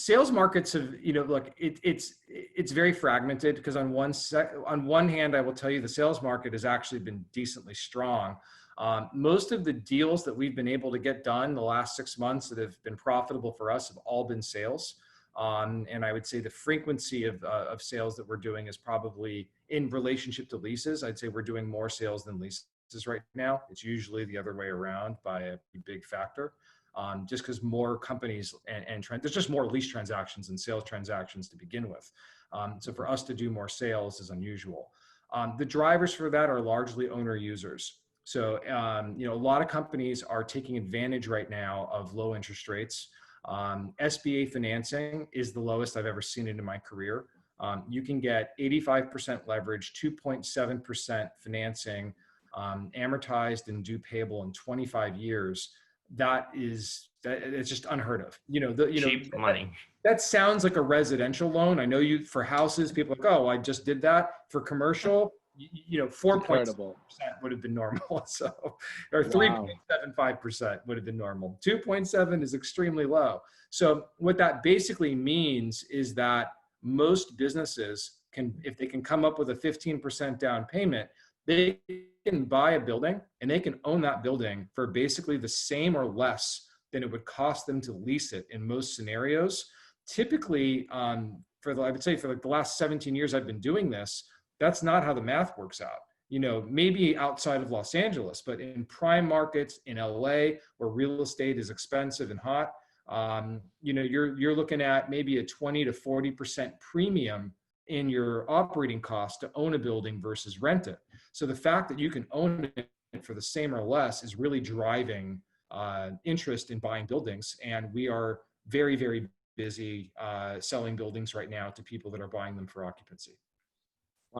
sales markets have, look, it's very fragmented because on one hand, I will tell you the sales market has actually been decently strong. Most of the deals that we've been able to get done the last 6 months that have been profitable for us have all been sales. And I would say the frequency of sales that we're doing is probably in relationship to leases. I'd say we're doing more sales than leases right now. It's usually the other way around by a big factor. Just because more companies and there's just more lease transactions and sales transactions to begin with. So for us to do more sales is unusual. The drivers for that are largely owner users. So, a lot of companies are taking advantage right now of low interest rates. SBA financing is the lowest I've ever seen it in my career. You can get 85% leverage, 2.7% financing, amortized and due payable in 25 years. It's just unheard of. Cheap money. That sounds like a residential loan. I know for houses, people are like, oh, I just did that. For commercial, 4.7% would have been normal. So, or 3.75% would have been normal. 2.7 is extremely low. So what that basically means is that most businesses if they can come up with a 15% down payment, they can buy a building and they can own that building for basically the same or less than it would cost them to lease it in most scenarios. Typically, I would say for the last 17 years I've been doing this, that's not how the math works out. Maybe outside of Los Angeles, but in prime markets in LA where real estate is expensive and hot, you're looking at maybe a 20 to 40% premium in your operating costs to own a building versus rent it. So the fact that you can own it for the same or less is really driving interest in buying buildings. And we are very, very busy selling buildings right now to people that are buying them for occupancy.